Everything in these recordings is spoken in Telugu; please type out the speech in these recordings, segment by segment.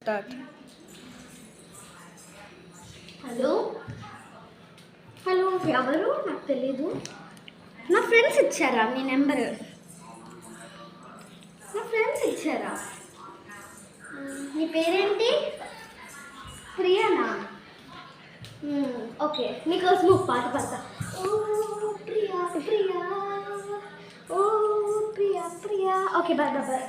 స్టార్ట్. హలో హలో ఎవరు నాకు తెలీదు. నా ఫ్రెండ్స్ ఇచ్చారా మీ నెంబర్? నా ఫ్రెండ్స్ ఇచ్చారా? నీ పేరేంటి? ప్రియానా? ఓకే, నీకోసం ఒక పాట పాడతా. ఓ ప్రియా ప్రియా, ఓ ప్రియా ప్రియా. Okay, bye bye bye.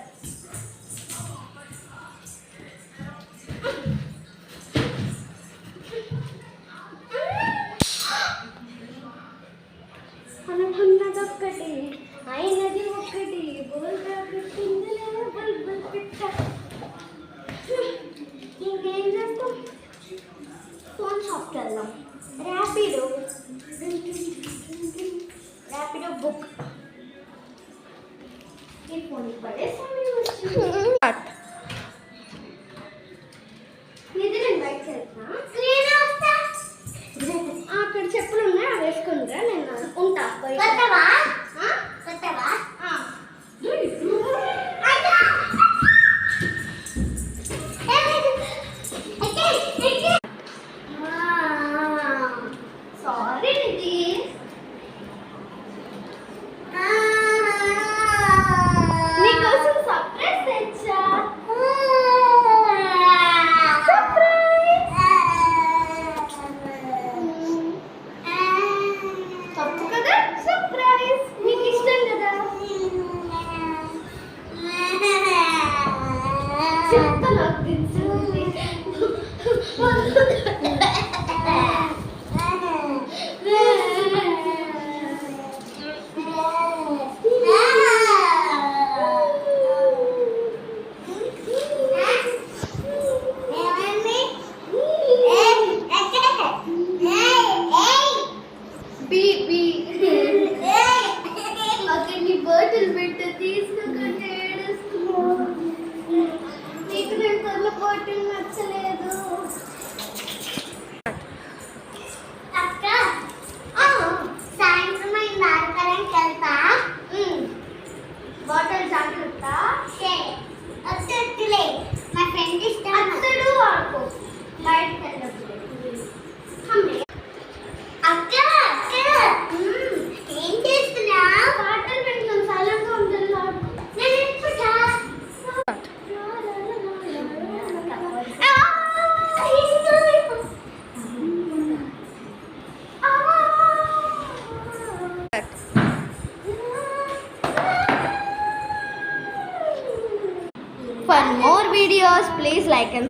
అనుకున్నదొక్కటి అయినది ఒక్కటి, బోల్గా పెట్టిందిలే బుల్బుల్ పిట్ట. ఇంకేం చేస్తాం? ఫోన్ షాప్కి వెళ్దాం. ర్యాపిడో బుక్. ఈ ఫోన్ పడేసాను. ఇది నేను బయట వెళ్తున్నా. అక్కడ చెప్పులు ఉన్నాయి, అవి వేసుకుంటా. నేను ఉంటా. సారీ నిధి. నీకోసం సర్ప్రైజ్ తెచ్చా. తప్పు కదా సర్ప్రైజ్? నీకు ఇష్టం కదా? చెప్తా, నాకు తెలిసింది. అక్కడిని బాటిల్ పెట్ట తీసుకుంటే ఏడుస్తున్నావు. నీకు నేను తొలి బాటిల్ నచ్చలేదు. అక్క సాయంత్రం అయింది, ఆడుకోవడానికి వెళ్తా. బాటిల్ జాగ్రత్త. అత్తలే మా ఫ్రెండ్ ఇష్టం. అత్తడు ఆడుకో బయటకు వెళ్ళదు. అక్క అక్క ఏం చేస్తున్నా? పాటలు పెట్టుకుని సైలెంట్గా ఉంటుంది. నేను ఎప్పుడా For more videos, please like and